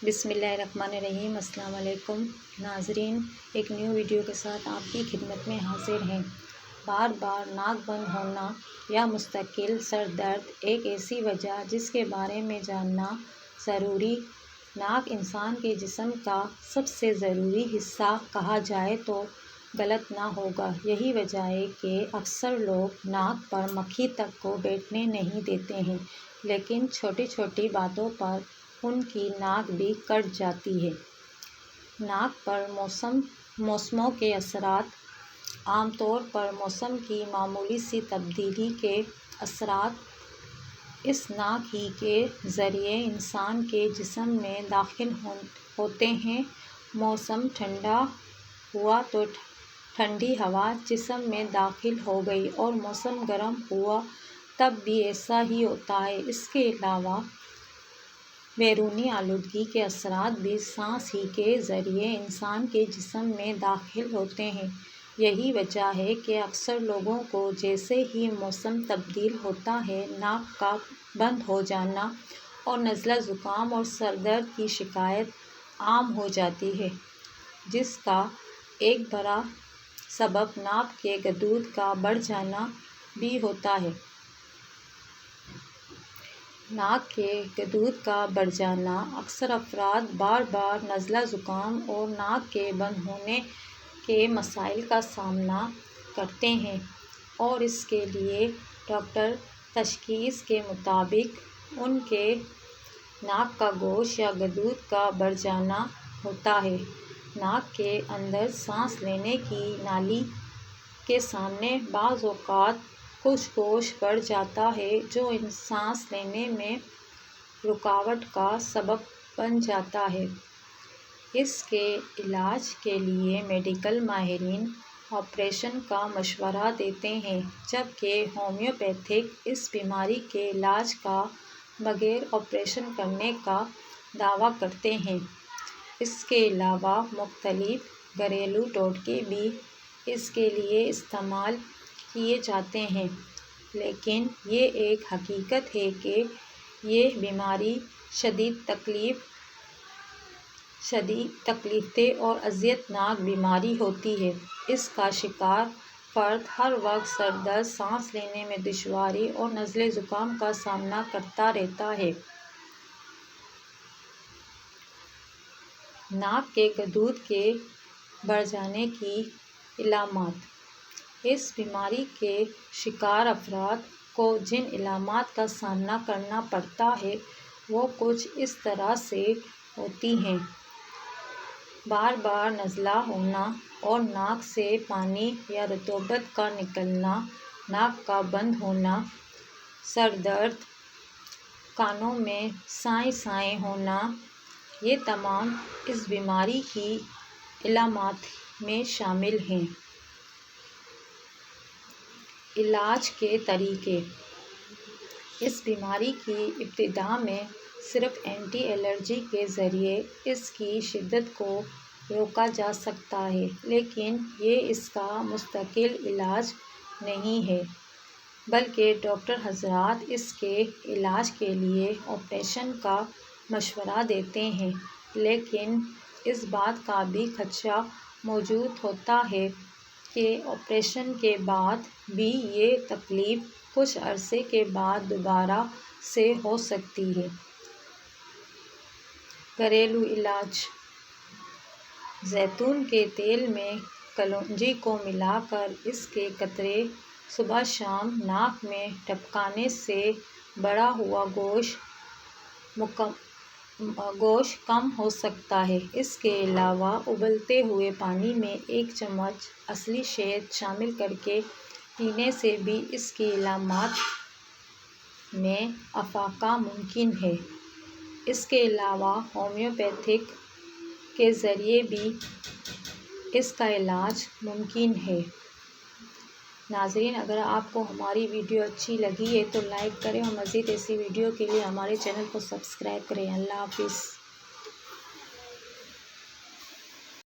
بسم اللہ الرحمن الرحیم۔ السلام علیکم ناظرین، ایک نیو ویڈیو کے ساتھ آپ کی خدمت میں حاضر ہیں۔ بار بار ناک بند ہونا یا مستقل سر درد ایک ایسی وجہ جس کے بارے میں جاننا ضروری۔ ناک انسان کے جسم کا سب سے ضروری حصہ کہا جائے تو غلط نہ ہوگا۔ یہی وجہ ہے کہ اکثر لوگ ناک پر مکھی تک کو بیٹھنے نہیں دیتے ہیں، لیکن چھوٹی چھوٹی باتوں پر ان کی ناک بھی کٹ جاتی ہے۔ ناک پر موسموں کے اثرات۔ عام طور پر موسم کی معمولی سی تبدیلی کے اثرات اس ناک ہی کے ذریعے انسان کے جسم میں داخل ہوتے ہیں۔ موسم ٹھنڈا ہوا تو ٹھنڈی ہوا جسم میں داخل ہو گئی، اور موسم گرم ہوا تب بھی ایسا ہی ہوتا ہے۔ اس کے علاوہ بیرونی آلودگی کے اثرات بھی سانس ہی کے ذریعے انسان کے جسم میں داخل ہوتے ہیں۔ یہی وجہ ہے کہ اکثر لوگوں کو جیسے ہی موسم تبدیل ہوتا ہے، ناک کا بند ہو جانا اور نزلہ زکام اور سر درد کی شکایت عام ہو جاتی ہے، جس کا ایک بڑا سبب ناک کے غدود کا بڑھ جانا بھی ہوتا ہے۔ ناک کے غدود کا بڑھ جانا۔ اکثر افراد بار بار نزلہ زکام اور ناک کے بند ہونے کے مسائل کا سامنا کرتے ہیں، اور اس کے لیے ڈاکٹری تشخیص کے مطابق ان کے ناک کا گوشت یا غدود کا بڑھ جانا ہوتا ہے۔ ناک کے اندر سانس لینے کی نالی کے سامنے بعض اوقات کچھ گوشت بڑھ جاتا ہے، جو سانس لینے میں رکاوٹ کا سبب بن جاتا ہے۔ اس کے علاج کے لیے میڈیکل ماہرین آپریشن کا مشورہ دیتے ہیں، جبکہ ہومیوپیتھک اس بیماری کے علاج کا بغیر آپریشن کرنے کا دعویٰ کرتے ہیں۔ اس کے علاوہ مختلف گھریلو ٹوٹکے بھی اس کے لیے استعمال کیے جاتے ہیں، لیکن یہ ایک حقیقت ہے کہ یہ بیماری شدید تکلیف دہ اور اذیت ناک بیماری ہوتی ہے۔ اس کا شکار فرد ہر وقت سر درد، سانس لینے میں دشواری اور نزلہ زکام کا سامنا کرتا رہتا ہے۔ ناک کے غدود کے بڑھ جانے کی علامات۔ اس بیماری کے شکار افراد کو جن علامات کا سامنا کرنا پڑتا ہے وہ کچھ اس طرح سے ہوتی ہیں: بار بار نزلہ ہونا اور ناک سے پانی یا رطوبت کا نکلنا، ناک کا بند ہونا، سر درد، کانوں میں سائیں سائیں ہونا، یہ تمام اس بیماری کی علامات میں شامل ہیں۔ علاج کے طریقے۔ اس بیماری کی ابتدا میں صرف اینٹی الرجی کے ذریعے اس کی شدت کو روکا جا سکتا ہے، لیکن یہ اس کا مستقل علاج نہیں ہے، بلکہ ڈاکٹر حضرات اس کے علاج کے لیے آپریشن کا مشورہ دیتے ہیں۔ لیکن اس بات کا بھی خدشہ موجود ہوتا ہے کہ آپریشن کے بعد بھی یہ تکلیف کچھ عرصے کے بعد دوبارہ سے ہو سکتی ہے۔ گھریلو علاج۔ زیتون کے تیل میں کلونجی کو ملا کر اس کے قطرے صبح شام ناک میں ٹپکانے سے بڑھا ہوا گوشت کم ہو سکتا ہے۔ اس کے علاوہ ابلتے ہوئے پانی میں 1 چمچ اصلی شہد شامل کرکے پینے سے بھی اس کی علامات میں افاقہ ممکن ہے۔ اس کے علاوہ ہومیوپیتھک کے ذریعے بھی اس کا علاج ممکن ہے۔ ناظرین، اگر آپ کو ہماری ویڈیو اچھی لگی ہے تو لائک کریں، اور مزید ایسی ویڈیو کے لیے ہمارے چینل کو سبسکرائب کریں۔ اللہ حافظ۔